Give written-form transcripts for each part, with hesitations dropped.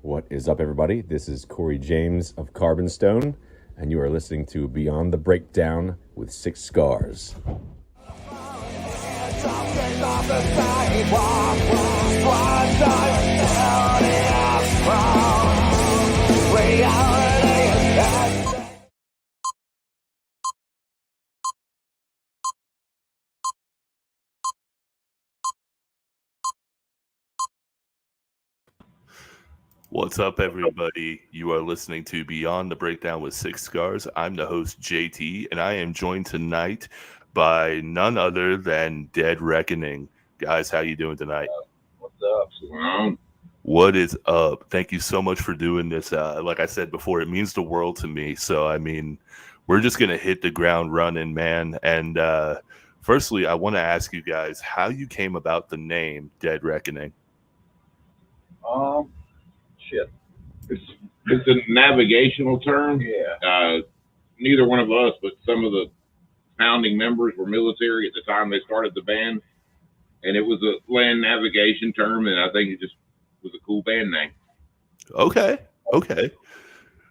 What is up, everybody? This is Corey James of Carbonstone, and you are listening to Beyond the Breakdown with Six Scars. What's up, everybody? You are listening to Beyond the Breakdown with Six Scars. I'm the host, JT, and I am joined tonight by none other than Dead Reckoning. Guys, how you doing tonight? What's up? Wow. What is up? Thank you so much for doing this. Like I said before, it means the world to me. So, I mean, we're just going to hit the ground running, man. And firstly, I want to ask you guys how you came about the name Dead Reckoning. Shit. It's a navigational term. Yeah. Neither one of us, but some of the founding members were military at the time they started the band, and it was a land navigation term, and I think it just was a cool band name. Okay.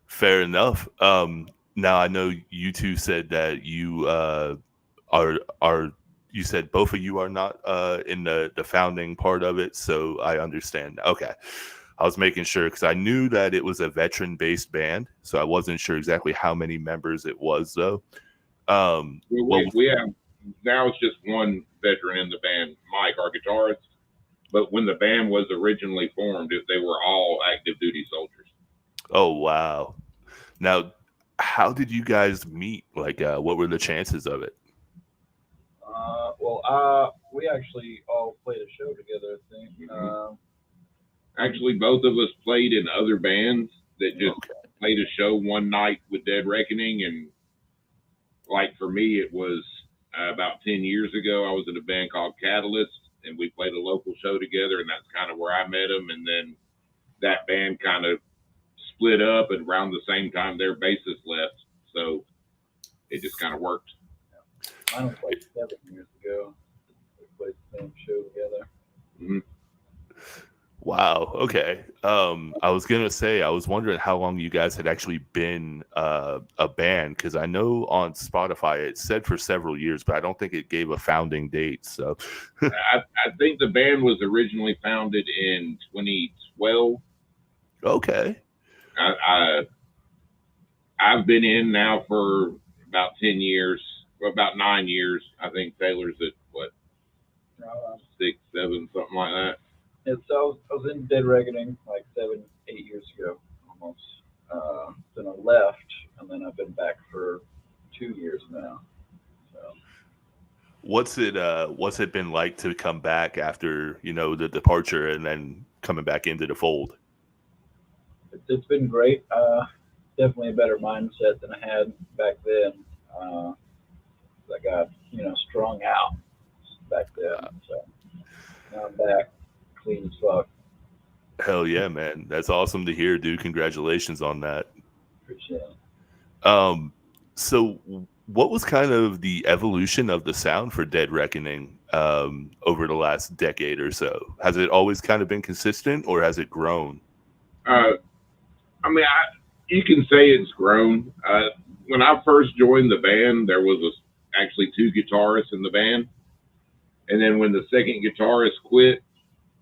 Fair enough. Now I know you two said that you are you said both of you are not in the founding part of it, so I understand. Okay. I was making sure because I knew that it was a veteran-based band, so I wasn't sure exactly how many members it was, though. We have now it's just one veteran in the band, Mike, our guitarist. But when the band was originally formed, they were all active duty soldiers. Oh wow! Now, how did you guys meet? Like, what were the chances of it? We actually all played a show together, I think. Actually, both of us played in other bands that just played a show one night with Dead Reckoning. And like for me, it was about 10 years ago. I was in a band called Catalyst, and we played a local show together, and that's kind of where I met him. And then that band kind of split up, and around the same time their bassist left. So it just kind of worked. I don't played 7 years ago. We played the same show together. Mm-hmm. Wow. Okay. I was gonna say I was wondering how long you guys had actually been a band, because I know on Spotify it said for several years, but I don't think it gave a founding date. So I think the band was originally founded in 2012. Okay. I've been in now for about 10 years, about 9 years. I think Taylor's at what, 6, 7, something like that. Yeah, so I was in Dead Reckoning like 7, 8 years ago, almost. Then I left, and then I've been back for 2 years now. So. What's it been like to come back after the departure and then coming back into the fold? It's been great. Definitely a better mindset than I had back then. I got strung out back then. So now I'm back clean as fuck. Hell yeah, man. That's awesome to hear, dude. Congratulations on that. Appreciate it. So what was kind of the evolution of the sound for Dead Reckoning over the last decade or so? Has it always kind of been consistent, or has it grown? You can say it's grown. When I first joined the band, there was actually 2 guitarists in the band. And then when the second guitarist quit,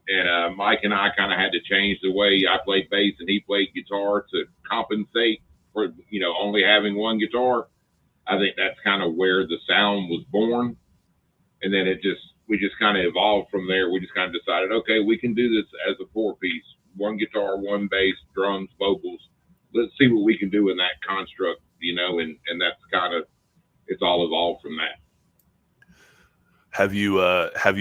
and Mike and I kind of had to change the way I played bass and he played guitar to compensate for, only having one guitar. I think that's kind of where the sound was born. And then we just kind of evolved from there. We just kind of decided, okay, we can do this as a 4-piece, 1 guitar, 1 bass, drums, vocals. Let's see what we can do in that construct, and that's kind of, it's all evolved from that. Have you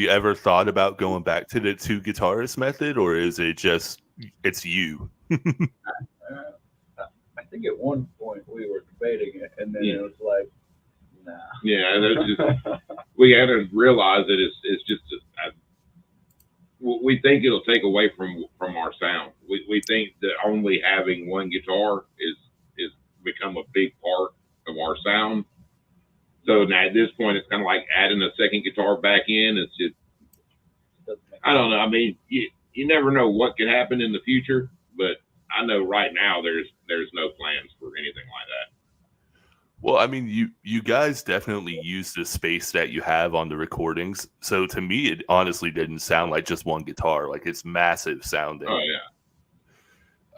ever thought about going back to the 2 guitarist method, or is it just it's you? I think at one point we were debating it, and then it was like, nah. Yeah, we had to realize that it's just we think it'll take away from our sound. We think that only having 1 guitar is become a big part of our sound. So now at this point, it's kind of like adding a second guitar back in. It's just, I don't know. I mean, you never know what could happen in the future, but I know right now there's no plans for anything like that. Well, I mean, you guys definitely use the space that you have on the recordings. So to me, it honestly didn't sound like just one guitar. Like it's massive sounding. Oh yeah.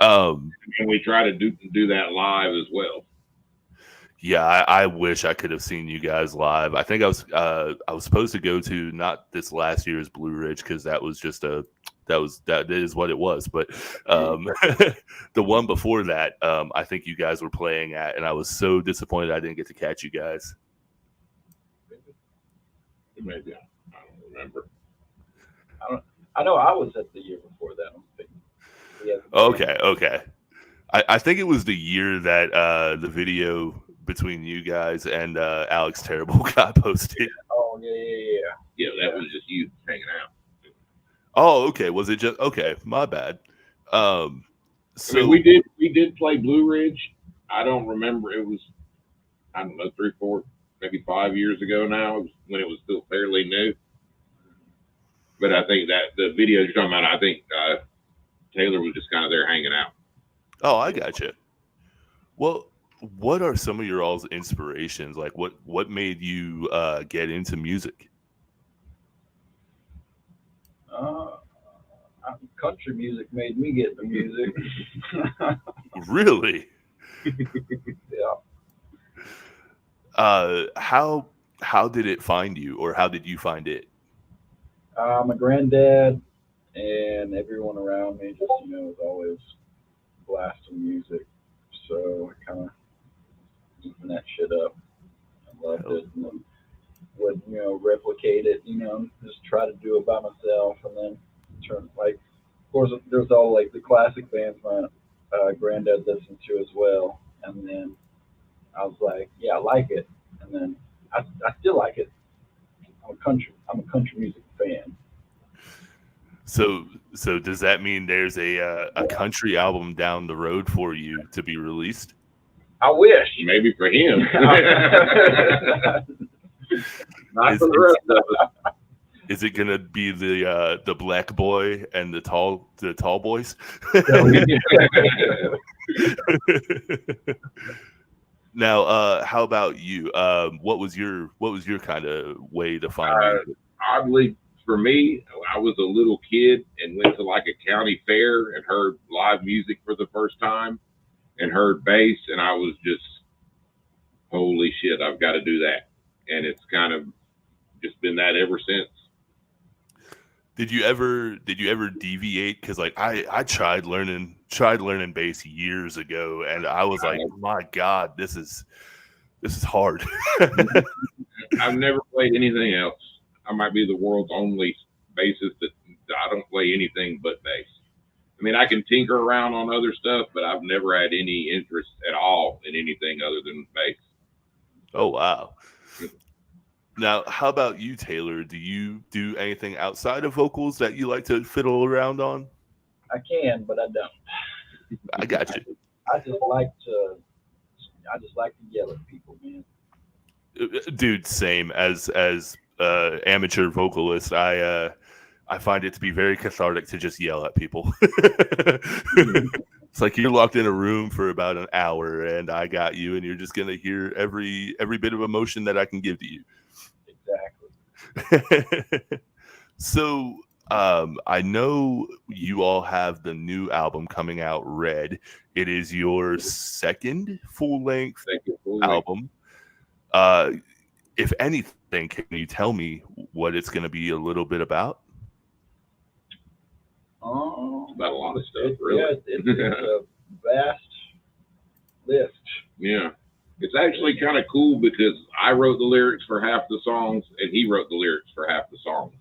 Um, And we try to do that live as well. Yeah, I wish I could have seen you guys live. I think I was supposed to go to not this last year's Blue Ridge because that is what it was. But the one before that, I think you guys were playing at, and I was so disappointed I didn't get to catch you guys. Maybe I don't remember. I know I was at the year before that. Okay. I think it was the year that the video between you guys and Alex Terrible got posted. Oh yeah. Yeah, that was just you hanging out. Oh, okay. Was it just okay? My bad. So I mean, we did play Blue Ridge. I don't remember. It was, I don't know, 3, 4, maybe 5 years ago now. It was when it was still fairly new. But I think that the video you're talking about, I think Taylor was just kind of there hanging out. Oh, I gotcha. Well, what are some of your all's inspirations? Like, what made you get into music? Country music made me get into music. Really? Yeah. How did it find you, or how did you find it? My granddad and everyone around me just, was always blasting music. So I kind of eating that shit up. I loved it. And then would, replicate it, just try to do it by myself. And then turn, like, of course, there's all, like, the classic bands my granddad listened to as well. And then I was like, yeah, I like it. And then I still like it. I'm a country music fan. So does that mean there's a country album down the road for you to be released? I wish. Maybe for him. Not for the rest of us. Is it gonna be the black boy and the tall boys? Now, how about you? What was your kind of way to find music? Oddly, for me, I was a little kid and went to like a county fair and heard live music for the first time and heard bass, and I was just, holy shit, I've got to do that. And it's kind of just been that ever since. Did you ever deviate? Because like I tried learning bass years ago, and I was like, my God, this is hard. I've never played anything else. I might be the world's only bassist that I don't play anything but bass. I mean, I can tinker around on other stuff, but I've never had any interest at all in anything other than bass. Oh, wow. Now, how about you, Taylor? Do you do anything outside of vocals that you like to fiddle around on? I can, but I don't. I got you. I just like to yell at people, man. Dude, same. As amateur vocalist, I find it to be very cathartic to just yell at people. It's like you're locked in a room for about an hour, and I got you, and you're just gonna hear every bit of emotion that I can give to you. Exactly. So, I know you all have the new album coming out, Red. It is your second full-length album. If anything, can you tell me what it's going to be a little bit about? About a lot of stuff, really. Yeah, it's a vast list. Yeah. It's actually kind of cool because I wrote the lyrics for half the songs and he wrote the lyrics for half the songs.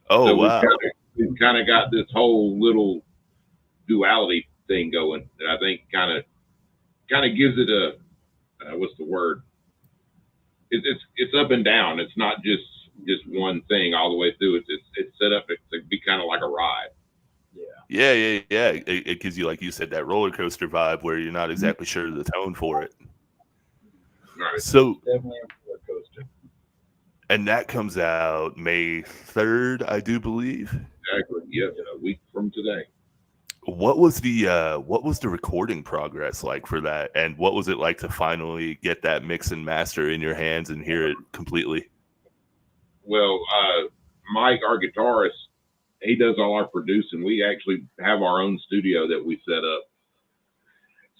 Oh, so wow. We've kind of got this whole little duality thing going that I think kind of gives it a, what's the word? It's up and down. It's not just one thing all the way through. It's set up to be kind of like a ride. Yeah. It gives you, like you said, that roller coaster vibe where you're not exactly sure of the tone for it. Right. So Definitely a roller coaster. And that comes out May 3rd, I do believe. Exactly. Yeah, a week from today. What was the recording progress like for that, and what was it like to finally get that mix and master in your hands and hear it completely? Well, Mike, our guitarist, he does all our producing. We actually have our own studio that we set up,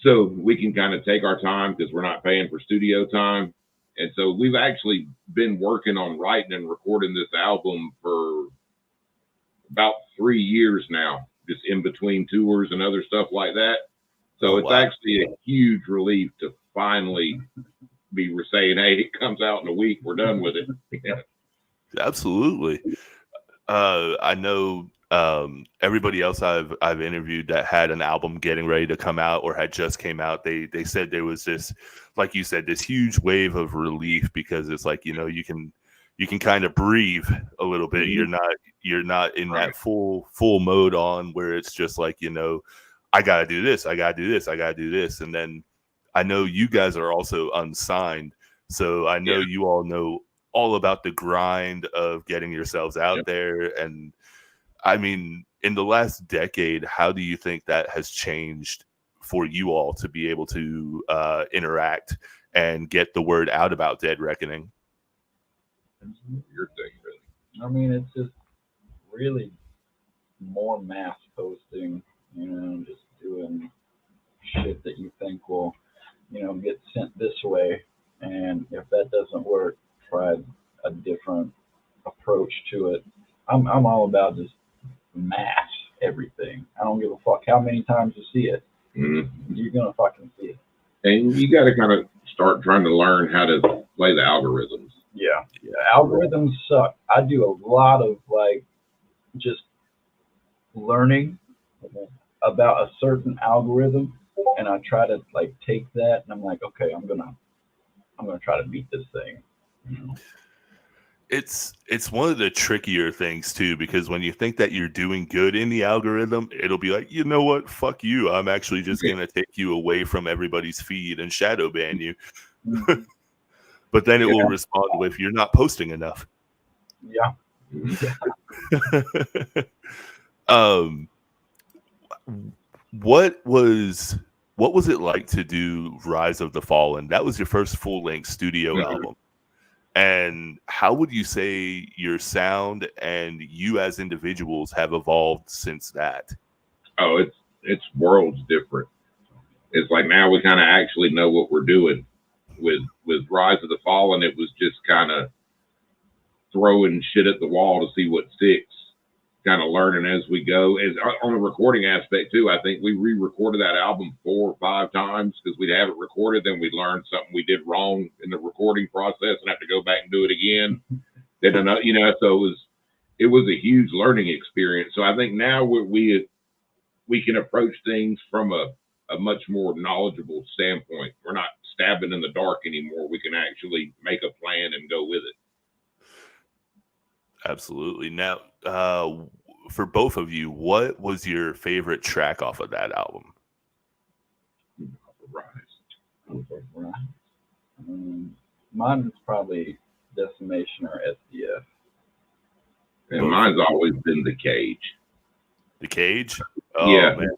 so we can kind of take our time because we're not paying for studio time. And so we've actually been working on writing and recording this album for about 3 years now, just in between tours and other stuff like that. So it's actually a huge relief to finally be saying, hey, it comes out in a week, we're done with it. Absolutely. I know everybody else I've interviewed that had an album getting ready to come out or had just came out, they said there was this, like you said, this huge wave of relief, because it's like, you know, you can kind of breathe a little bit. Mm-hmm. You're not in that full mode on where it's just like, you know, I gotta do this, I gotta do this, I gotta do this. And then I know you guys are also unsigned, so I know you all know all about the grind of getting yourselves out there. And I mean, in the last decade, how do you think that has changed for you all to be able to interact and get the word out about Dead Reckoning? Your thing, really. I mean, it's just really more mass posting, you know, just doing shit that you think will, you know, get sent this way. And if that doesn't work, try a different approach to it. I'm all about just mass everything. I don't give a fuck how many times you see it. Mm-hmm. You're gonna fucking see it. And you got to kind of start trying to learn how to play the algorithms. Yeah. Algorithms suck. I do a lot of like just learning about a certain algorithm, and I try to like take that, and I'm like, okay, I'm gonna try to beat this thing. You know? It's one of the trickier things too, because when you think that you're doing good in the algorithm, it'll be like, you know what, fuck you, I'm actually just gonna take you away from everybody's feed and shadow ban you. But then it will respond with, you're not posting enough. Yeah. What was it like to do Rise of the Fallen? That was your first full-length studio album. And how would you say your sound and you as individuals have evolved since that? Oh, it's worlds different. It's like now we kind of actually know what we're doing. With Rise of the Fallen, it was just kind of throwing shit at the wall to see what sticks, kind of learning as we go. As on the recording aspect too, I think we re-recorded that album 4 or 5 times because we'd have it recorded, then we'd learn something we did wrong in the recording process and have to go back and do it again. Then another, you know, so it was a huge learning experience. So I think now we can approach things from a much more knowledgeable standpoint. We're not stabbing in the dark anymore. We can actually make a plan and go with it. Absolutely. Now, for both of you, what was your favorite track off of that album? Rise. Mine is probably Decimation or SDF. And mine's always been The Cage. The Cage? Oh, yeah. Man.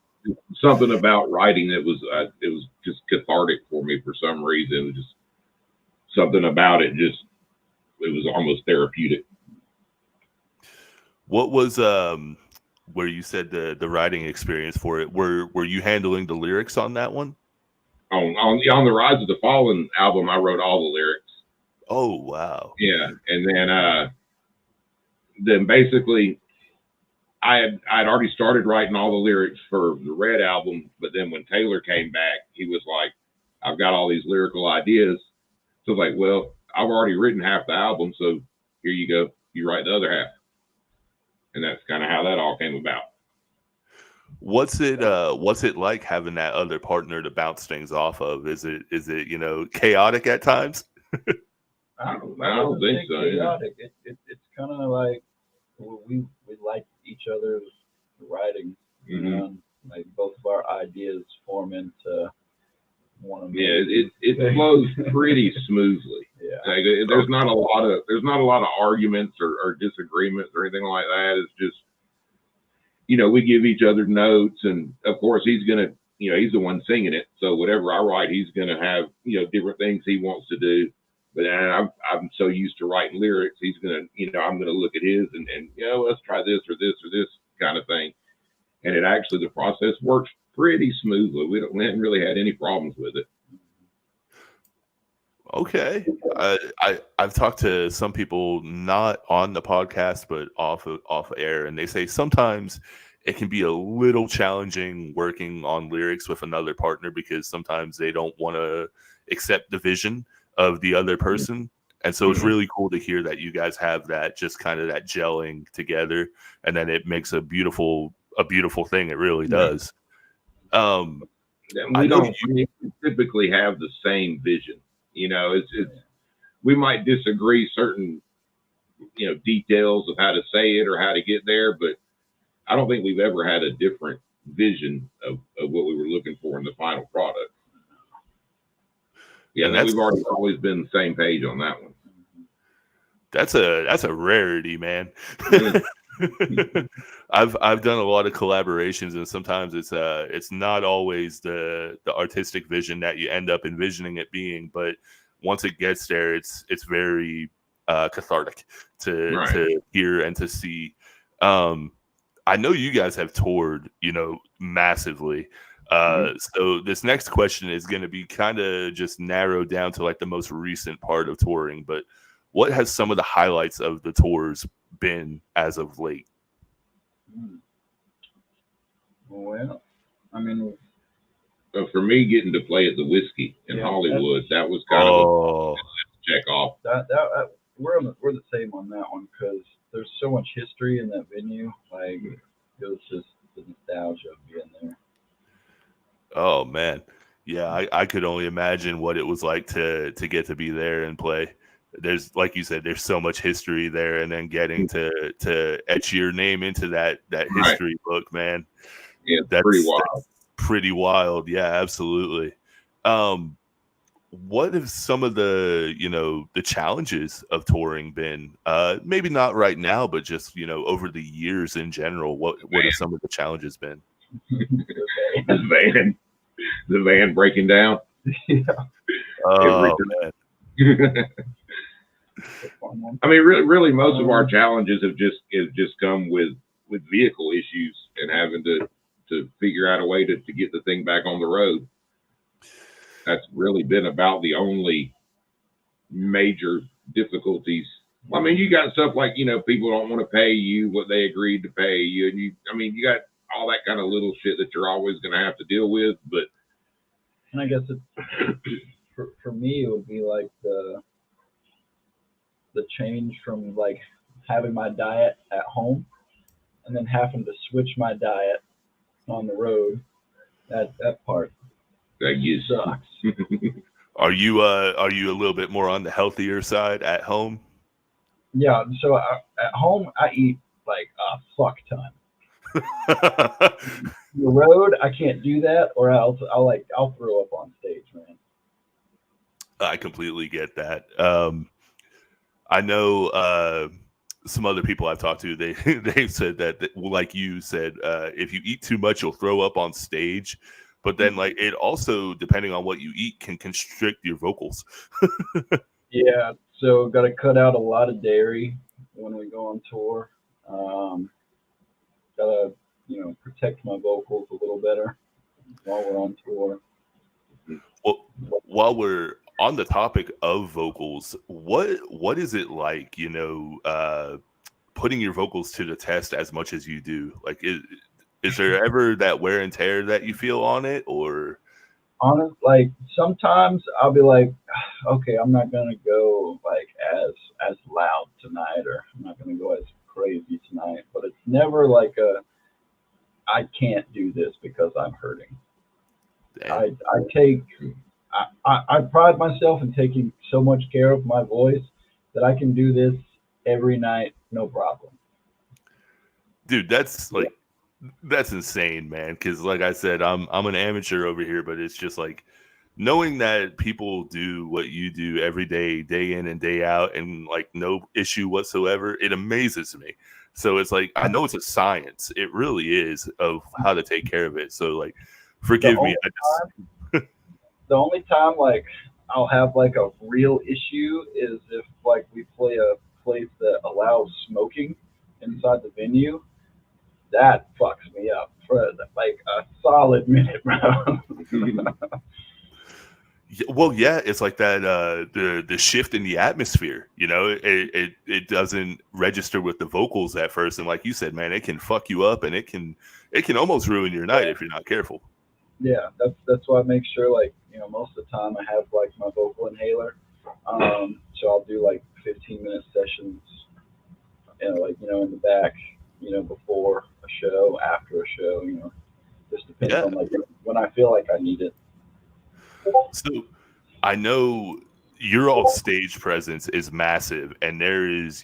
Something about writing that was it was just cathartic for me for some reason. It was just something about it. It was almost therapeutic. What was where you said the writing experience for it? Were you handling the lyrics on that one? On the Rise of the Fallen album, I wrote all the lyrics. Oh wow! Yeah, and then basically, I'd already started writing all the lyrics for the Red album, but then when Taylor came back, he was like, "I've got all these lyrical ideas." So I was like, "Well, I've already written half the album, so here you go. You write the other half." And that's kind of how that all came about. What's it like having that other partner to bounce things off of? Is it you know, chaotic at times? I don't think so. Chaotic. Yeah. It's kind of like we like each other's writing. Mm-hmm. You know? Like both of our ideas form into one of them. Yeah, it flows pretty smoothly. Yeah. Like, there's not a lot of arguments or disagreements or anything like that. It's just we give each other notes, and of course he's gonna, he's the one singing it. So whatever I write, he's gonna have, different things he wants to do. But I'm so used to writing lyrics, he's gonna, I'm gonna look at his and let's try this or this or this kind of thing. And it actually, the process works pretty smoothly. We haven't really had any problems with it. Okay. I've talked to some people not on the podcast but off air, and they say sometimes it can be a little challenging working on lyrics with another partner because sometimes they don't want to accept the vision of the other person. And so it's really cool to hear that you guys have that, just kind of that gelling together, and then it makes a beautiful thing. It really does. We don't typically have the same vision. It's we might disagree certain, details of how to say it or how to get there, but I don't think we've ever had a different vision of what we were looking for in the final product. Yeah, and we've always been the same page on that one. That's a rarity, man. I've done a lot of collaborations, and sometimes it's not always the artistic vision that you end up envisioning it being, but once it gets there, it's very cathartic to hear and to see. I know you guys have toured, massively. So this next question is going to be kind of just narrowed down to like the most recent part of touring, but what has some of the highlights of the tours been as of late? Well, I mean, for me, getting to play at the Whiskey in Hollywood, that was kind of a check off. That we're the same on that one because there's so much history in that venue. Like, it was just the nostalgia of being there. Oh man, yeah, I could only imagine what it was like to get to be there and play. There's, like you said, there's so much history there, and then getting to etch your name into that history book, man. Yeah, that's pretty wild. That's pretty wild. Yeah, absolutely. What have some of the the challenges of touring been? Maybe not right now, but just over the years in general. What have some of the challenges been? the van breaking down. Yeah. Oh man. I mean, really, most of our challenges have just come with vehicle issues and having to figure out a way to get the thing back on the road. That's really been about the only major difficulties. I mean, you got stuff like, people don't want to pay you what they agreed to pay you. And you got all that kind of little shit that you're always going to have to deal with. But, and I guess for me, it would be like the change from like having my diet at home and then having to switch my diet on the road. That part sucks. Are you a little bit more on the healthier side at home? Yeah. So at home, I eat like a fuck ton. The road, I can't do that, or I'll throw up on stage, man. I completely get that. I know some other people I've talked to, they've said that, like you said, if you eat too much, you'll throw up on stage. But then, like, it also, depending on what you eat, can constrict your vocals. Yeah, so got to cut out a lot of dairy when we go on tour. Got to, protect my vocals a little better while we're on tour. Well, while we're on the topic of vocals, what is it like, putting your vocals to the test as much as you do? Like, is there ever that wear and tear that you feel on it, or? Like sometimes I'll be like, okay, I'm not gonna go like as loud tonight, or I'm not gonna go as crazy tonight. But it's never like I can't do this because I'm hurting. I pride myself in taking so much care of my voice that I can do this every night, no problem. Dude, that's like, that's insane, man. Because like I said, I'm an amateur over here, but it's just like knowing that people do what you do every day, day in and day out, and like no issue whatsoever, it amazes me. So it's like, I know it's a science. It really is, of how to take care of it. So like, forgive me. The only time like I'll have like a real issue is if like we play a place that allows smoking inside the venue. That fucks me up for like a solid minute, bro. Well, yeah, it's like that. The shift in the atmosphere, it doesn't register with the vocals at first, and like you said, man, it can fuck you up, and it can almost ruin your night if you're not careful. Yeah, that's why I make sure, like, most of the time I have like my vocal inhaler. So I'll do like 15-minute sessions, like in the back, before a show, after a show, just depends on like when I feel like I need it. So I know your all stage presence is massive, and there is,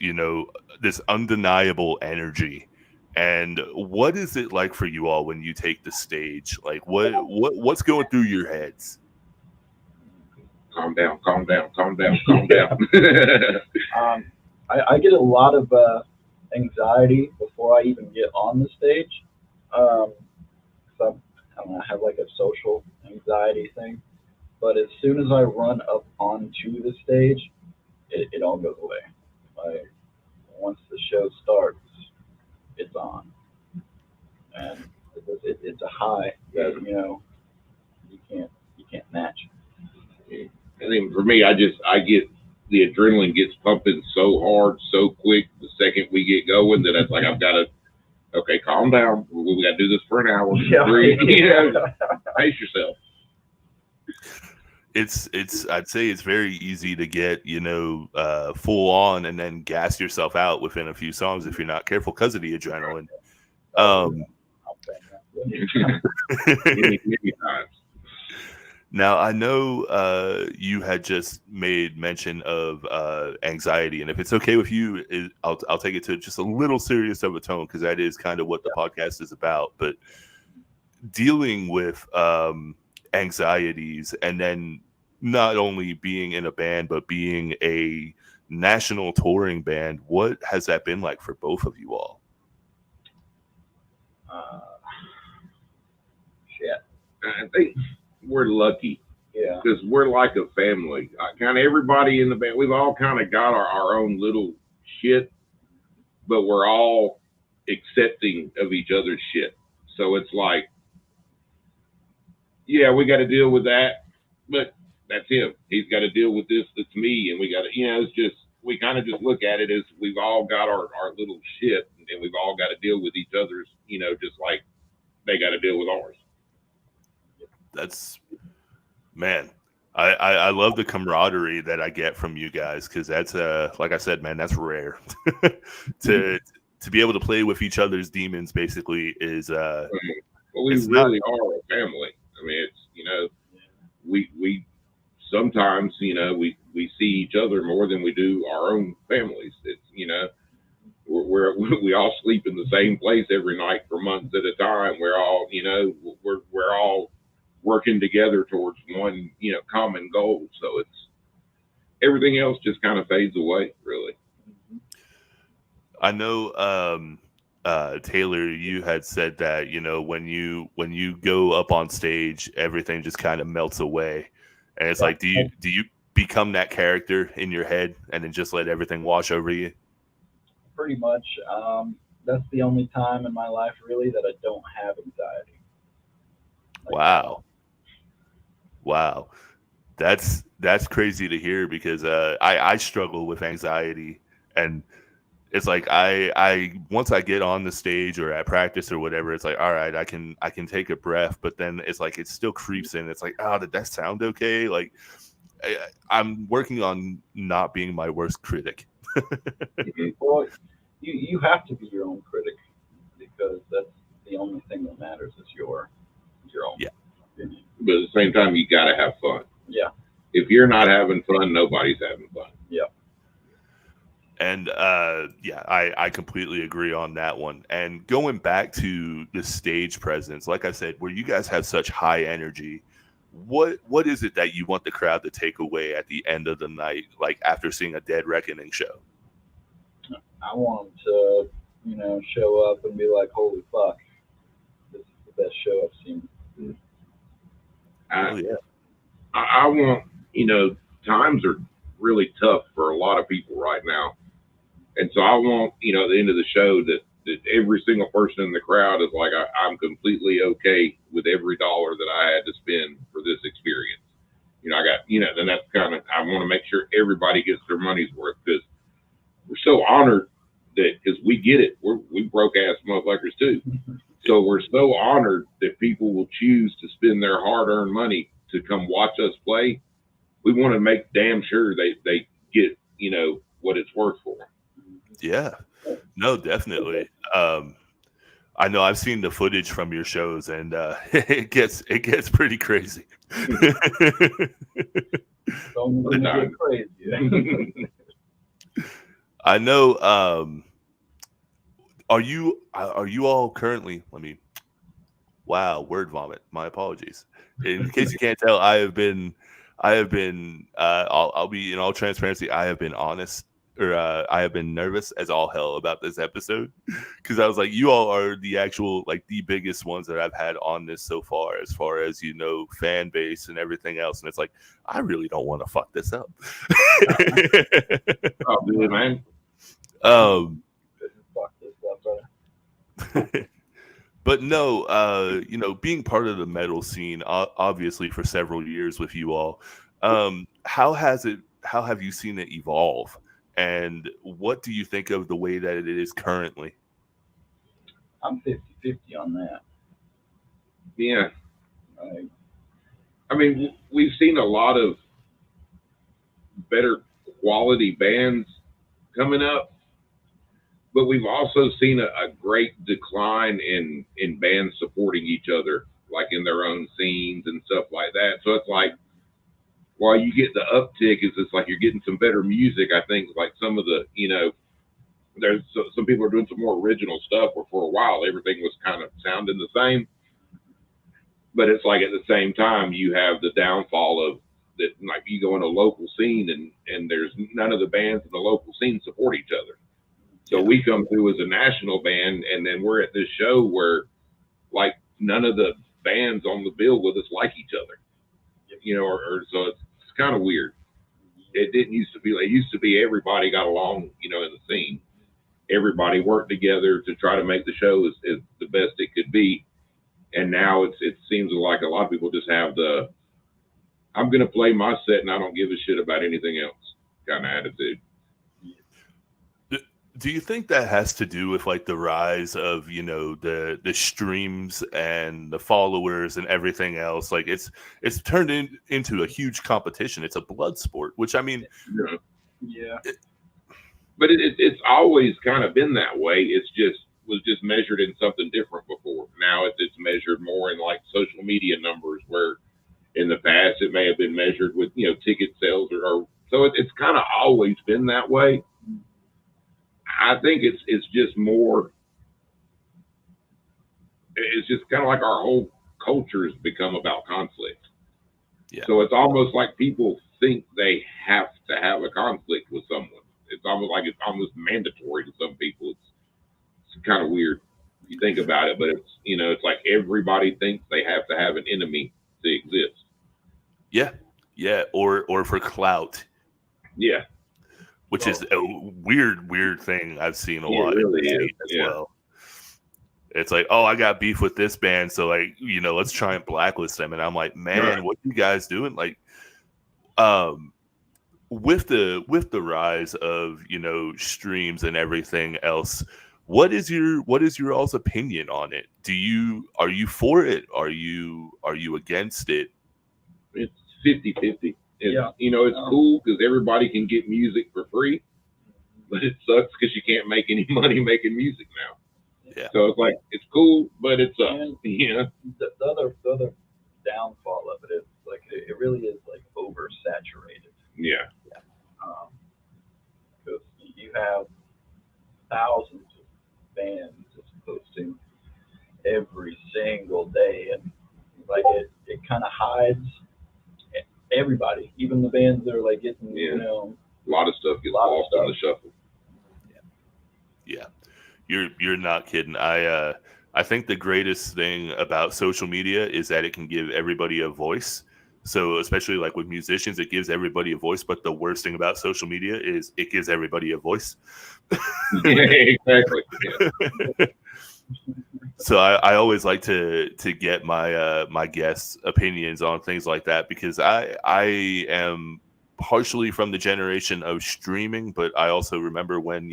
this undeniable energy. And what is it like for you all when you take the stage? Like what's going through your heads? Calm down. I get a lot of anxiety before I even get on the stage. So I don't know, I have like a social anxiety thing. But as soon as I run up onto the stage, it all goes away. Like once the show starts, it's on, and it's a high that you can't match. I think for me, I get the adrenaline gets pumping so hard, so quick. The second we get going, that it's like I've got to. Okay, calm down. We got to do this for an hour. Breathe. Pace yourself. I'd say it's very easy to get, full on and then gas yourself out within a few songs if you're not careful because of the adrenaline. Many times. Now, I know you had just made mention of anxiety, and if it's okay with you, I'll take it to just a little serious of a tone, because that is kind of what the podcast is about. But dealing with anxieties, and then not only being in a band, but being a national touring band, what has that been like for both of you all? Shit. I think we're lucky. Yeah. Because we're like a family. Kind of everybody in the band, we've all kind of got our own little shit, but we're all accepting of each other's shit. So it's like, yeah, we got to deal with that, but that's him. He's got to deal with this. That's me. And we got to, it's just, we kind of just look at it as we've all got our little shit, and we've all got to deal with each other's, just like they got to deal with ours. That's, man, I love the camaraderie that I get from you guys, because that's like I said, man, that's rare. to be able to play with each other's demons basically is well, we really are a family. I mean, it's we sometimes we see each other more than we do our own families. It's we all sleep in the same place every night for months at a time. We're all we're all working together towards one common goal. So it's everything else just kind of fades away, really. I know Taylor, you had said that when you go up on stage, everything just kind of melts away, and it's like, do you become that character in your head and then just let everything wash over you? Pretty much. That's the only time in my life really that I don't have anxiety. Wow, that's crazy to hear, because I struggle with anxiety, and it's like I once I get on the stage or at practice or whatever, it's like, all right, I can take a breath, but then it's like it still creeps in. It's like, oh, did that sound okay? Like I'm working on not being my worst critic. Well, you have to be your own critic, because that's the only thing that matters is your own. Yeah. But at the same time, you got to have fun. Yeah. If you're not having fun, nobody's having fun. Yeah. And I completely agree on that one. And going back to the stage presence, like I said, where you guys have such high energy, what is it that you want the crowd to take away at the end of the night, like after seeing a Dead Reckoning show? I want them to show up and be like, holy fuck, this is the best show I've seen. Oh yeah. I want, times are really tough for a lot of people right now. And so I want, at the end of the show that every single person in the crowd is like, I'm completely okay with every dollar that I had to spend for this experience. Then that's kind of, I want to make sure everybody gets their money's worth, because we're so honored that, because we get it. We broke ass motherfuckers too. So we're so honored that people will choose to spend their hard earned money to come watch us play. We want to make damn sure they get, what it's worth for them. Yeah, no, definitely. I know I've seen the footage from your shows, and it gets pretty crazy. Don't get crazy. I know. Are you all currently? Wow, word vomit. My apologies. In case you can't tell, I have been. I'll be in all transparency. I have been honest, or I have been nervous as all hell about this episode, because I was like, you all are the actual, like, the biggest ones that I've had on this so far as fan base and everything else, and it's like, I really don't want to fuck this up. Oh, good, man. Fuck this up, brother. But no, being part of the metal scene, obviously for several years with you all, how have you seen it evolve? And what do you think of the way that it is currently? I'm 50-50 on that. Yeah. I mean, we've seen a lot of better quality bands coming up, but we've also seen a great decline in bands supporting each other, like in their own scenes and stuff like that. So it's like, while you get the uptick, it's like you're getting some better music. I think, like, some of the, there's some people are doing some more original stuff, where for a while everything was kind of sounding the same. But it's like, at the same time, you have the downfall of that, like, you go in a local scene and there's none of the bands in the local scene support each other. So we come through as a national band, and then we're at this show where, like, none of the bands on the bill with us like each other, or so it's kind of weird. It didn't used to be like, it used to be everybody got along, in the scene. Everybody worked together to try to make the show as the best it could be. And now it seems like a lot of people just have the, I'm going to play my set and I don't give a shit about anything else kind of attitude. Do you think that has to do with, like, the rise of, the streams and the followers and everything else? Like, it's turned into a huge competition. It's a blood sport, which, I mean, yeah. But it's always kind of been that way. It's was just measured in something different before. Now it's measured more in, like, social media numbers, where in the past it may have been measured with, ticket sales or so it's kind of always been that way. I think it's just more, it's just kind of like our whole culture has become about conflict. Yeah. So it's almost like people think they have to have a conflict with someone. It's almost like it's almost mandatory to some people. It's kind of weird if you think about it, but it's like everybody thinks they have to have an enemy to exist. Yeah, or for clout. Yeah. Which is a weird thing I've seen a lot. It really is. As well. It's like, oh, I got beef with this band, so, like, let's try and blacklist them. And I'm like, man, what are you guys doing? Like, with the rise of, streams and everything else, what is your all's opinion on it? Are you for it? Are you against it? It's 50-50. It's cool because everybody can get music for free, but it sucks because you can't make any money making music now. Yeah. So it's like, it's cool, but it sucks. The other downfall of it is, like, it really is, like, oversaturated. Yeah. Because you have thousands of bands just posting every single day, and, like, it kind of hides everybody, even the bands that are, like, getting, a lot of stuff gets lost on the shuffle. You're not kidding. I think the greatest thing about social media is that it can give everybody a voice. So especially like with musicians, it gives everybody a voice. But the worst thing about social media is it gives everybody a voice. Yeah, exactly. Yeah. So I always like to get my guests' opinions on things like that, because I am partially from the generation of streaming, but I also remember when,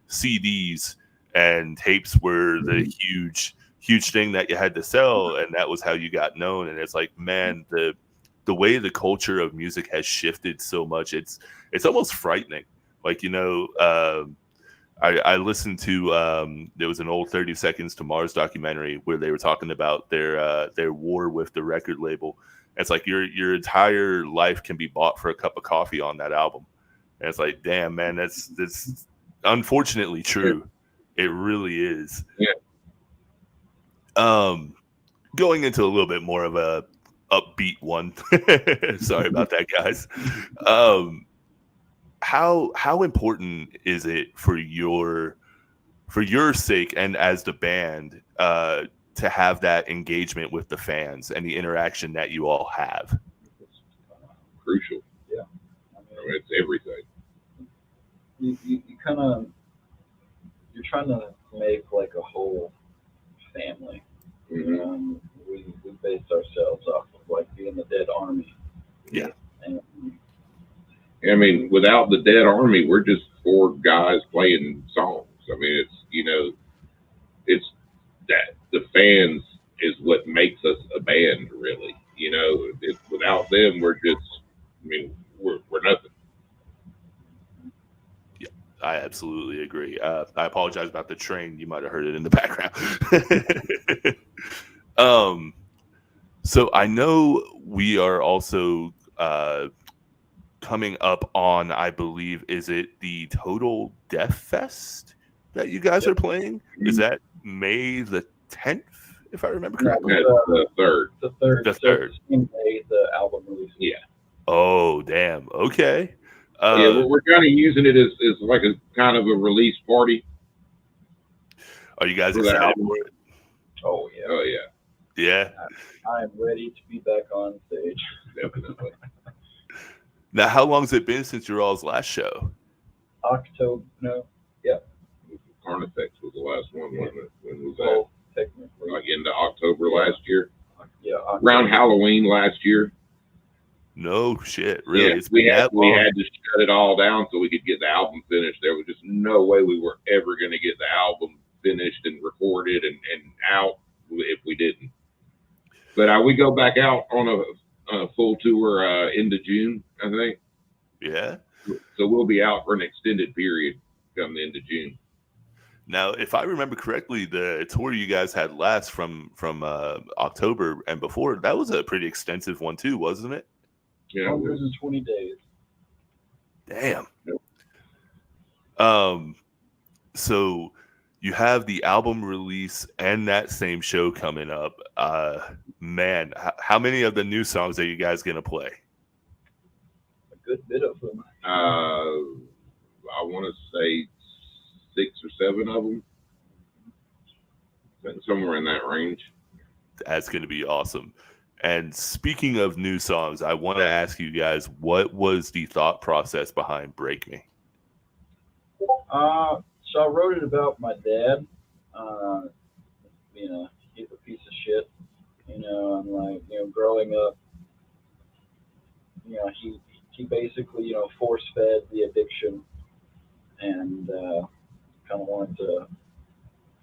CDs and tapes were the huge thing that you had to sell, and that was how you got known. And it's like, man, the way the culture of music has shifted so much, it's almost frightening. Like, I listened to there was an old 30 Seconds to Mars documentary where they were talking about their war with the record label. It's like your entire life can be bought for a cup of coffee on that album. And it's like, damn, man, that's unfortunately true. It really is. Yeah. Going into a little bit more of a upbeat one. Sorry about that, guys. How important is it for your sake and as the band to have that engagement with the fans and the interaction that you all have? Crucial. Yeah. It's everything. You kind of, you're trying to make like a whole family. Mm-hmm. We based ourselves off of like being the Dead Army. Yeah. And, I mean, without the Dead Army, we're just four guys playing songs. I mean, it's that the fans is what makes us a band, really. Without them, we're nothing. Yeah, I absolutely agree. I apologize about the train. You might have heard it in the background. So I know we are also coming up on, I believe, is it the Total Death Fest that you guys are playing? Is that May the 10th, if I remember correctly? The third. The third. The third. Same day the album release. Yeah. Oh, damn. Okay. Yeah, we're kind of using it as like a kind of a release party. Are you guys excited for it? Oh yeah. Oh yeah. Yeah. I am ready to be back on stage. Definitely. Now, how long has it been since your all's last show? October. No. Yeah. Carnifex was the last one, wasn't it? When was Well, that? technically. Like into October last year? Yeah. October. Around Halloween last year. No shit, really? Yeah, It's been that long? we had to shut it all down so we could get the album finished. There was just no way we were ever going to get the album finished and recorded and out if we didn't. But we go back out on a full tour into June, I think. Yeah. So we'll be out for an extended period come the end of June. Now, if I remember correctly, the tour you guys had last from October and before, that was a pretty extensive one too, wasn't it? Yeah, 120 days. Damn. Yep. So you have the album release and that same show coming up. Man, how many of the new songs are you guys gonna play? A good bit of them. I want to say 6 or 7 of them, somewhere in that range. That's gonna be awesome. And speaking of new songs, I want to ask you guys, what was the thought process behind Break Me? So I wrote it about my dad. He's a piece of shit. I'm like, growing up, he basically, force-fed the addiction, and kind of wanted to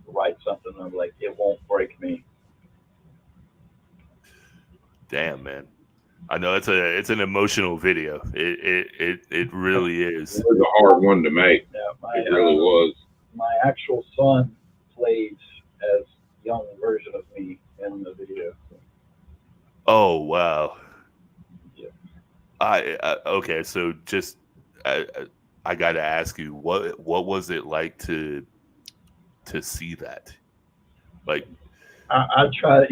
write something of like, it won't break me. Damn, man. I know it's an emotional video. It really is. It was a hard one to make. Yeah, It really was. My actual son played as a young version of me in the video. Oh wow. Yeah. Okay. So just I got to ask you, what was it like to see that? Like, I try,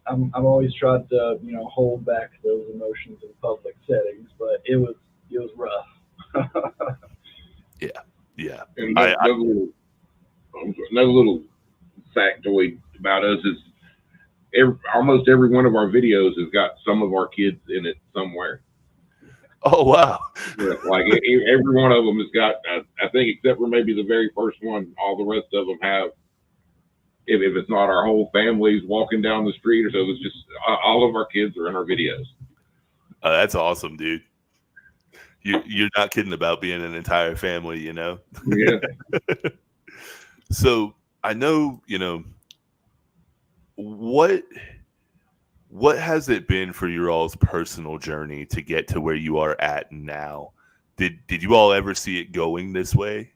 I've always tried to, hold back those emotions in public settings, but it was rough. yeah. And Another little factoid about us is almost every one of our videos has got some of our kids in it somewhere. Oh wow! Yeah, like every one of them has got. I think except for maybe the very first one, all the rest of them have. If it's not our whole family's walking down the street, or so it's just all of our kids are in our videos. That's awesome, dude. You're not kidding about being an entire family, you know? Yeah. So I know, you know, what has it been for your all's personal journey to get to where you are at now? Did you all ever see it going this way?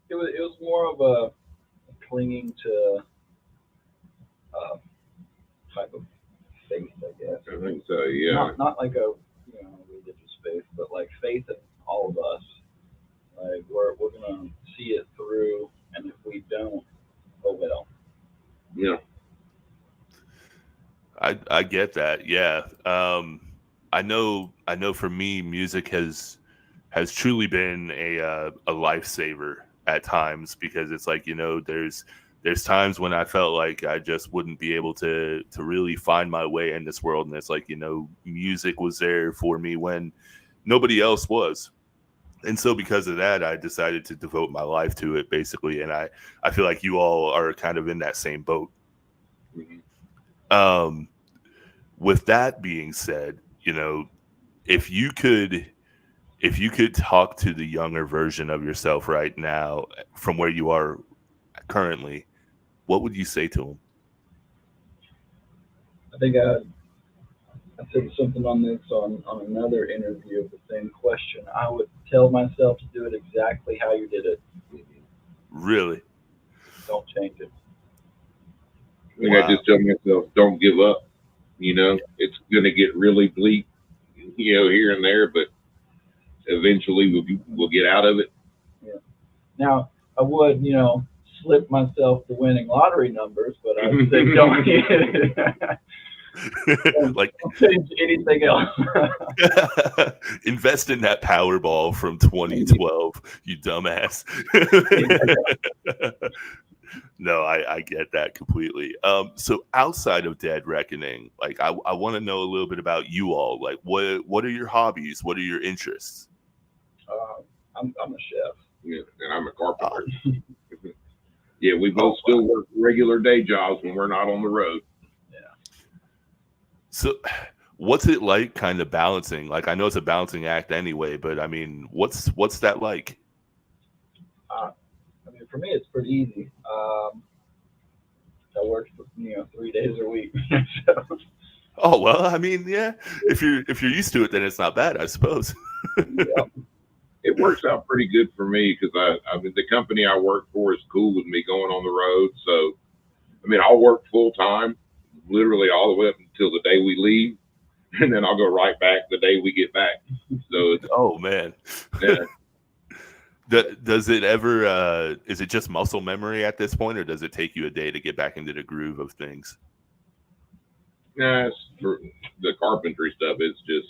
It was more of a clinging to type of faith, I guess. I think so. Yeah. Not like a religious faith, but like faith in all of us. Like we're gonna see it through, and if we don't, oh well. Yeah. I get that. Yeah. I know for me, music has truly been a lifesaver at times, because it's like, you know, there's times when I felt like I just wouldn't be able to really find my way in this world. And it's like, you know, music was there for me when nobody else was. And so because of that, I decided to devote my life to it, basically. And I feel like you all are kind of in that same boat. Mm-hmm. With that being said, you know, if you could talk to the younger version of yourself right now from where you are currently, what would you say to him? I think I said something on this on another interview of the same question. I would tell myself to do it exactly how you did it. Really? Don't change it. I think I just tell myself, don't give up. You know, it's going to get really bleak, you know, here and there, but eventually we'll get out of it. Yeah. Now, I would, slip myself the winning lottery numbers, but I would say don't like change anything else. Invest in that Powerball from 2012, you dumbass. No, I get that completely. So outside of Dead Reckoning, like I want to know a little bit about you all. Like what are your hobbies? What are your interests? I'm a chef. Yeah, and I'm a carpenter. Yeah, we both still work regular day jobs when we're not on the road. Yeah. So what's it like kind of balancing? Like I know it's a balancing act anyway, but I mean, what's that like? For me, it's pretty easy. I work, 3 days a week. So. Oh well, I mean, yeah. If you're used to it, then it's not bad, I suppose. Yeah. It works out pretty good for me because I mean the company I work for is cool with me going on the road. So, I mean, I'll work full time, literally all the way up until the day we leave, and then I'll go right back the day we get back. So, oh man. Yeah. Does it ever? Is it just muscle memory at this point, or does it take you a day to get back into the groove of things? Nah, for the carpentry stuff, it's just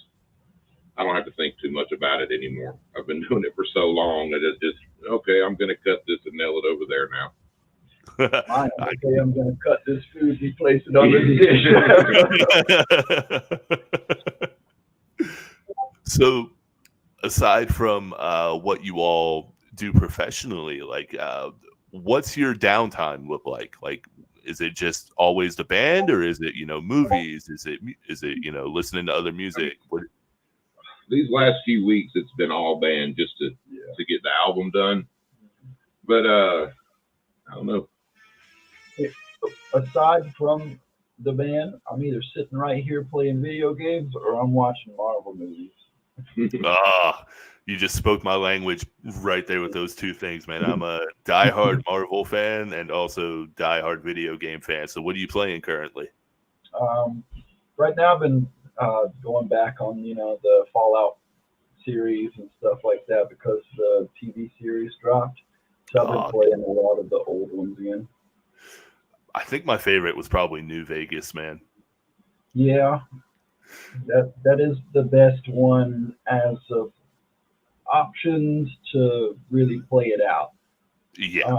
I don't have to think too much about it anymore. I've been doing it for so long that it's just okay. I'm going to cut this and nail it over there now. Okay, I'm going to cut this food and place it on the dish. So, aside from what you all do professionally, like what's your downtime look like? Like, is it just always the band, or is it movies? Is it listening to other music? These last few weeks, it's been all band just to get the album done. But I don't know. Aside from the band, I'm either sitting right here playing video games or I'm watching Marvel movies. You just spoke my language right there with those two things, man. I'm a diehard Marvel fan and also diehard video game fan. So what are you playing currently? Right now I've been going back on, the Fallout series and stuff like that because the TV series dropped. So I've been playing a lot of the old ones again. I think my favorite was probably New Vegas, man. Yeah. That is the best one as of options to really play it out. Yeah.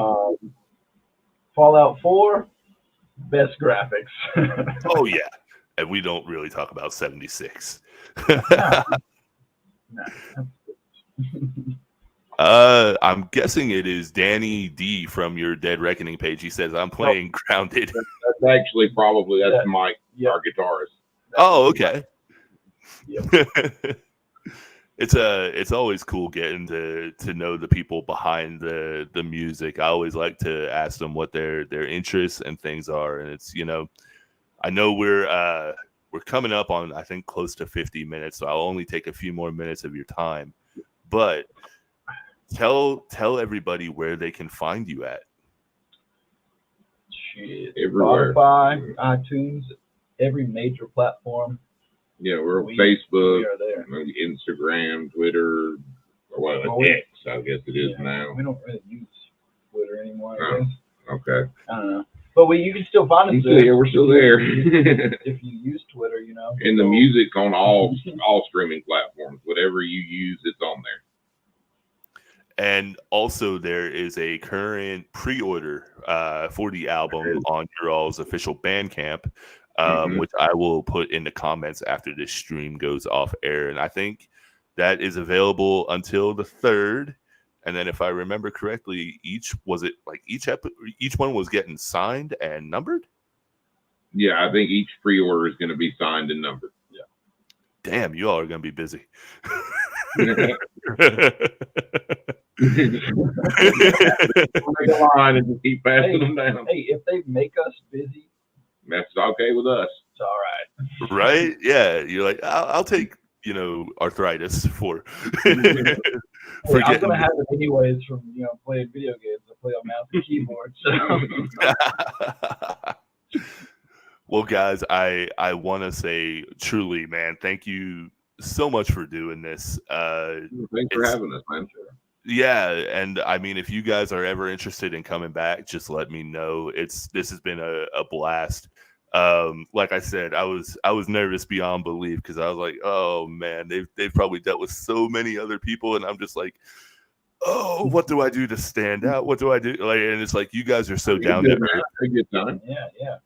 Fallout 4, best graphics. Oh yeah. And we don't really talk about 76. No. I'm guessing it is Danny D from your Dead Reckoning page. He says, I'm playing Grounded. That's actually probably Mike, Yep. our guitarist. Oh, okay. Yep. It's always cool getting to know the people behind the music. I always like to ask them what their interests and things are, and it's, I know we're coming up on, I think, close to 50 minutes, so I'll only take a few more minutes of your time. But tell everybody where they can find you at. Shit. Everywhere. Spotify, iTunes, every major platform. Yeah, we're on Facebook, we are there. Instagram, Twitter, or X, I guess it is now. We don't really use Twitter anymore, I guess. Okay. I don't know. But you can still find us there. Yeah, we're still there. If you use Twitter, And the music's on all streaming platforms. Whatever you use, it's on there. And also there is a current pre-order for the album on your all's official Bandcamp, which I will put in the comments after this stream goes off air. And I think that is available until the 3rd. And then if I remember correctly, each one was getting signed and numbered? Yeah, I think each pre-order is going to be signed and numbered. Yeah. Damn, you all are going to be busy. Line and just keep passing them down. Hey, if they make us busy, that's okay with us. It's all right. Right? Yeah. You're like, I'll take, arthritis for I'm gonna have it anyways from playing video games. I play on mouse and keyboard. So. Well, guys, I want to say truly, man, thank you so much for doing this. Thanks for having us, man. Yeah, and I mean, if you guys are ever interested in coming back, just let me know. This has been a blast. Like I said, I was nervous beyond belief because I was like, oh man, they've probably dealt with so many other people, and I'm just like, oh, what do I do to stand out? What do I do? Like, and it's like you guys are so down there. A good time. Yeah.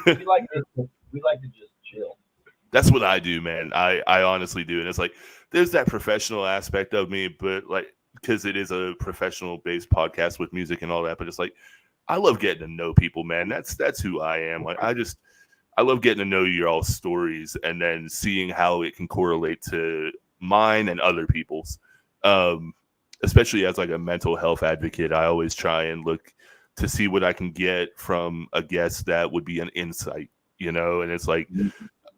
We like to just chill. That's what I do, man. I honestly do, and it's like there's that professional aspect of me, but like because it is a professional based podcast with music and all that, but it's like I love getting to know people, man. That's who I am. Like I love getting to know your all stories and then seeing how it can correlate to mine and other people's. Especially as like a mental health advocate, I always try and look to see what I can get from a guest that would be an insight, and it's like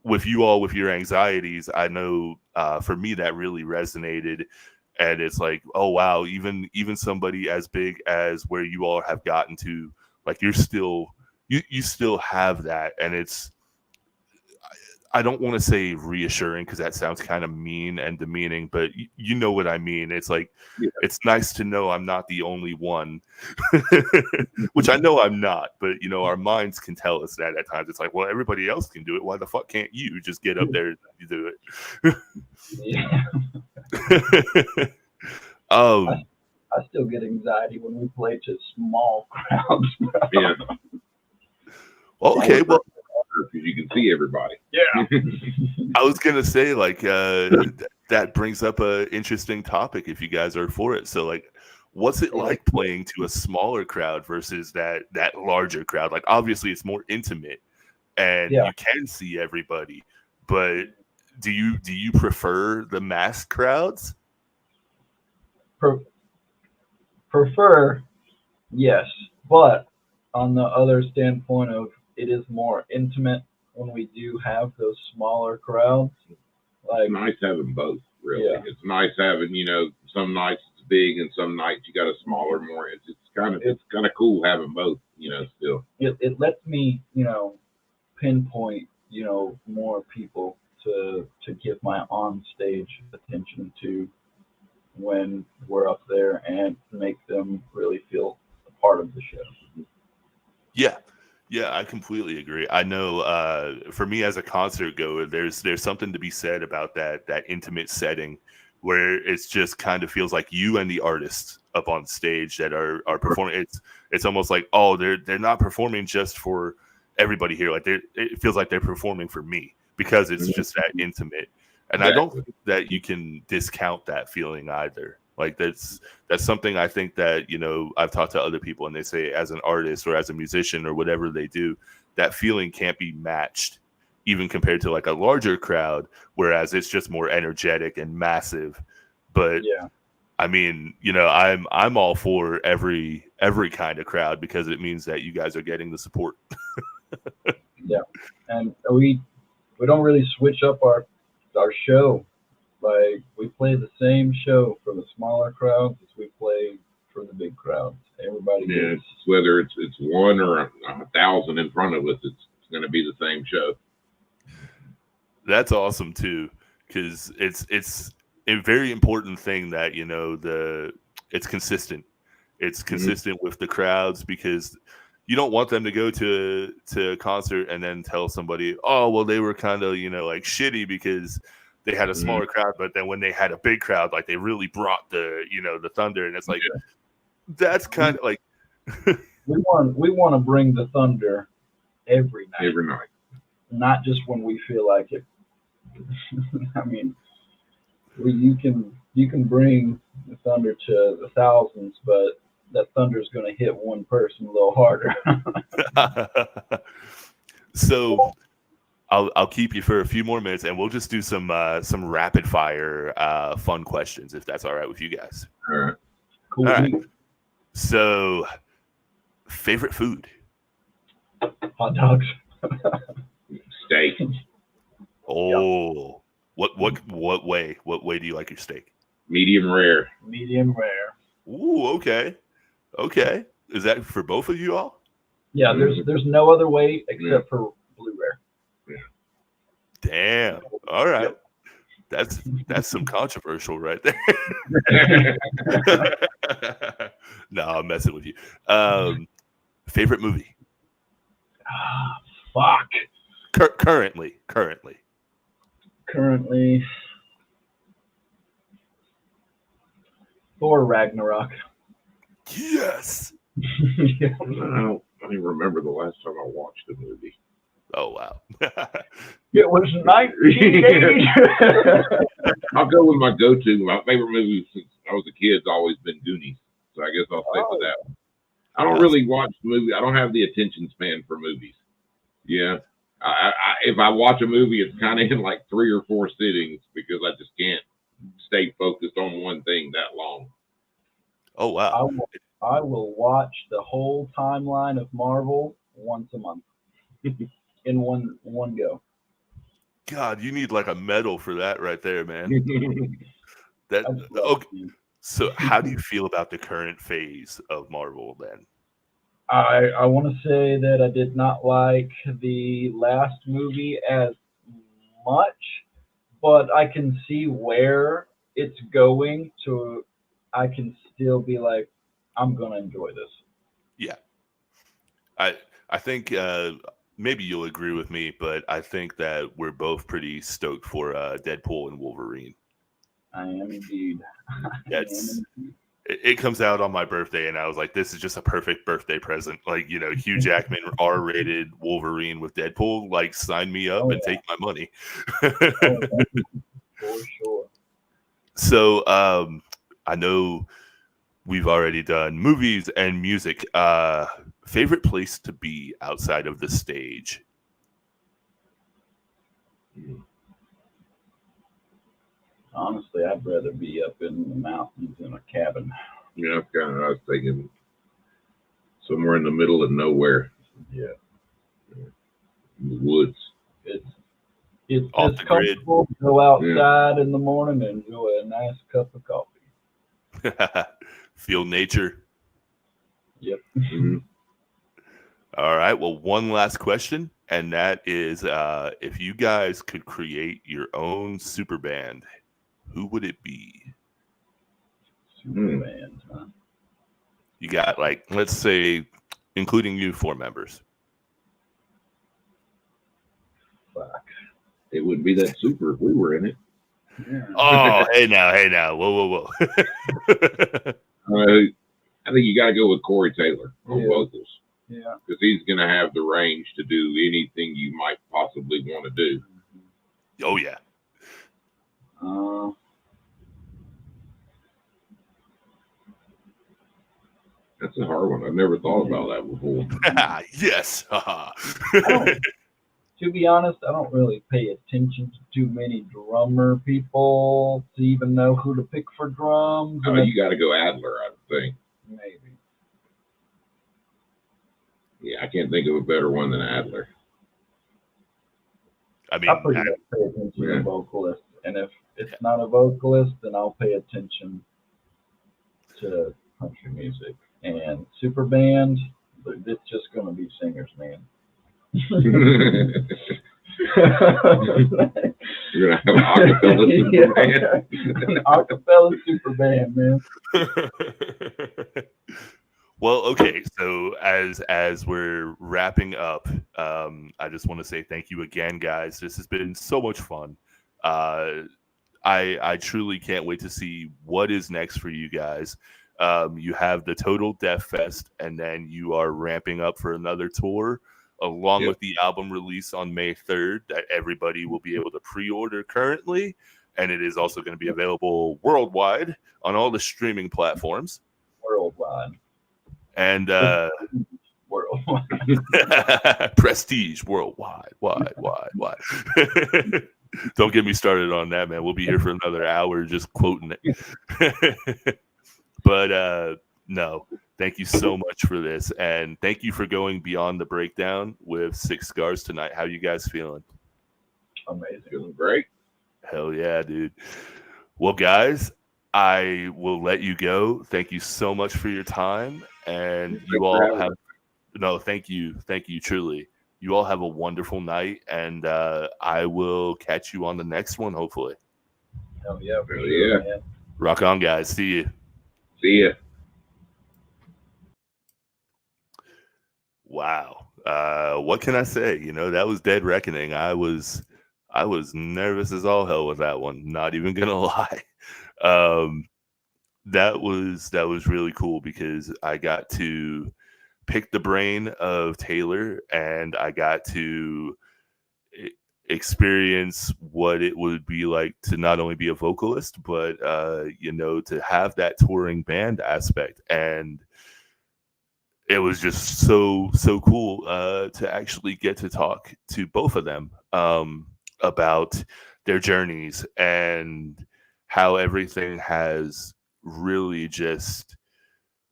with you all, with your anxieties, I know for me that really resonated. And it's like, oh wow, even somebody as big as where you all have gotten to, like you still have that. And it's, I don't want to say reassuring because that sounds kind of mean and demeaning, but you know what I mean. It's like, It's nice to know I'm not the only one, which I know I'm not, but our minds can tell us that at times. It's like, well, everybody else can do it. Why the fuck can't you just get up there and do it? Yeah. I still get anxiety when we play to small crowds. Bro. Yeah. Okay, well, because you can see everybody. Yeah. I was gonna say like that brings up a interesting topic if you guys are for it. So like, what's it like playing to a smaller crowd versus that larger crowd? Like obviously it's more intimate and you can see everybody, but do you prefer the mass crowds? Prefer, yes, but on the other standpoint of it is more intimate when we do have those smaller crowds. Like it's nice having both, really. Yeah. It's nice having, some nights it's big and some nights you got a smaller, more. It's kind of cool having both, still. It lets me, pinpoint, more people to give my on stage attention to when we're up there and make them really feel a part of the show. Yeah, I completely agree. I know for me as a concert goer, there's something to be said about that intimate setting where it's just kind of feels like you and the artist up on stage that are performing. It's almost like, oh, they're not performing just for everybody here. Like it feels like they're performing for me because it's just that intimate. And I don't think that you can discount that feeling either. Like that's something I think that, you know, I've talked to other people and they say as an artist or as a musician or whatever they do, that feeling can't be matched even compared to like a larger crowd, whereas it's just more energetic and massive. But Yeah. I mean, you know, I'm all for every kind of crowd because it means that you guys are getting the support. Yeah. And we don't really switch up our show. Like we play the same show for the smaller crowds as we play for the big crowds. Everybody gets, whether it's one or 1,000 in front of us, it's going to be the same show. That's awesome too, because it's a very important thing that, you know, it's consistent. It's consistent with the crowds because you don't want them to go to a concert and then tell somebody, oh, well, they were kind of, you know, like shitty because they had a smaller crowd, but then when they had a big crowd, like they really brought the, you know, the thunder. And it's like, that's kind of like, we want to bring the thunder every night, not just when we feel like it. I mean, you can bring the thunder to the thousands, but that thunder is going to hit one person a little harder. So I'll keep you for a few more minutes, and we'll just do some rapid fire fun questions if that's all right with you guys. All right. Cool. All right. So, favorite food? Hot dogs. Steak. Oh, what way? What way do you like your steak? Medium rare. Medium rare. Ooh, okay. Is that for both of you all? Yeah, there's no other way except for blue rare. Damn. All right. Yep. That's some controversial right there. No, I'm messing with you. Favorite movie? Fuck. Currently. Thor Ragnarok. Yes. I don't even remember the last time I watched a movie. Oh, wow. It was 1980. I'll go with my go-to. My favorite movie since I was a kid has always been Goonies. So I guess I'll stick with that one. I don't really watch movies. I don't have the attention span for movies. Yeah. If I watch a movie, it's kind of in like 3 or 4 sittings because I just can't stay focused on one thing that long. Oh, wow. I will watch the whole timeline of Marvel once a month in one go. God, you need like a medal for that right there, man. Okay. So how do you feel about the current phase of Marvel then? I want to say that I did not like the last movie as much, but I can see where it's going, so I can still be like, I'm going to enjoy this. Yeah. I think maybe you'll agree with me, but I think that we're both pretty stoked for Deadpool and Wolverine. I am indeed. It comes out on my birthday, and I was like, this is just a perfect birthday present. Like, you know, Hugh Jackman, R-rated Wolverine with Deadpool, like, sign me up and take my money. For sure. So I know we've already done movies and music. Favorite place to be outside of the stage? Honestly, I'd rather be up in the mountains in a cabin. Yeah, I was thinking somewhere in the middle of nowhere. Yeah. In the woods. It's Off just the grid. comfortable to go outside in the morning and enjoy a nice cup of coffee. Feel nature. Yep. Mm-hmm. All right. Well, one last question, and that is, if you guys could create your own super band, who would it be? Super band, huh? You got, like, let's say, including you, 4 members. Fuck. It would be that super if we were in it. Yeah. Oh, hey now. Whoa. I think you got to go with Corey Taylor on vocals. Yeah. Because he's going to have the range to do anything you might possibly want to do. Oh, yeah. That's a hard one. I've never thought about that before. Yes. To be honest, I don't really pay attention to too many drummer people to even know who to pick for drums. Oh, you got to go Adler, I think. Maybe. Yeah, I can't think of a better one than Adler. I mean, I pretty much pay attention to vocalists, and if it's not a vocalist, then I'll pay attention to country music. And super band, it's just going to be singers, man. You're going to have an acapella super band? An acapella super band, man. Well, okay. So as we're wrapping up, I just want to say thank you again, guys. This has been so much fun. I truly can't wait to see what is next for you guys. You have the Total Death Fest, and then you are ramping up for another tour, along with the album release on May 3rd that everybody will be able to pre-order currently, and it is also going to be available worldwide on all the streaming platforms. Worldwide. And worldwide. Prestige worldwide, wide. Don't get me started on that, man. We'll be here for another hour just quoting it. But no, thank you so much for this, and thank you for going beyond the breakdown with Six Scars tonight. How you guys feeling? Amazing. Feeling great. Hell yeah, dude. Well, guys, I will let you go. Thank you so much for your time, and you all have thank you, truly. You all have a wonderful night, and I will catch you on the next one, hopefully. Hell yeah, man. Rock on, guys. See you. See ya. Wow. What can I say? That was Dead Reckoning. I was nervous as all hell with that one. Not even gonna lie. That was really cool because I got to pick the brain of Taylor, and I got to experience what it would be like to not only be a vocalist, but to have that touring band aspect. And it was just so cool to actually get to talk to both of them about their journeys and how everything has really just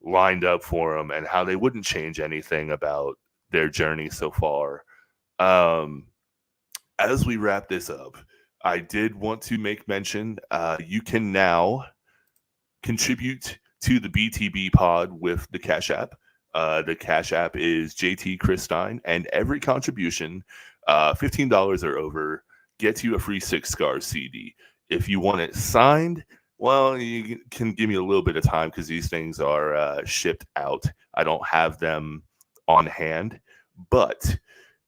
lined up for them, and how they wouldn't change anything about their journey so far. As we wrap this up, I did want to make mention, you can now contribute to the BTB pod with the Cash App. The Cash App is JT Christine, and every contribution, $15 or over, gets you a free Six Scars CD. If you want it signed, well, you can give me a little bit of time because these things are shipped out. I don't have them on hand, but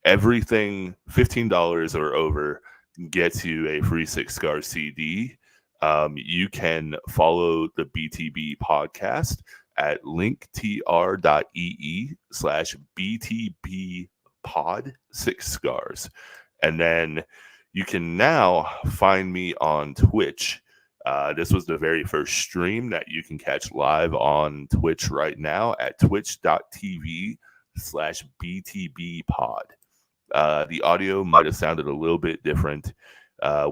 everything $15 or over gets you a free Six Scars CD. You can follow the BTB podcast at linktr.ee/BTB pod 6 scars. And then you can now find me on Twitch. This was the very first stream that you can catch live on Twitch right now at twitch.tv/BTB pod. The audio might have sounded a little bit different.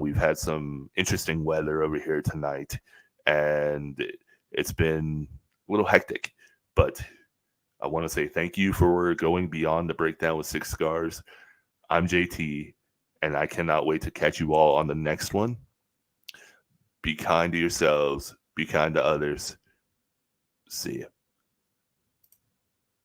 We've had some interesting weather over here tonight, and it's been a little hectic, but I want to say thank you for going beyond the breakdown with Six Scars. I'm JT, and I cannot wait to catch you all on the next one. Be kind to yourselves. Be kind to others. See ya.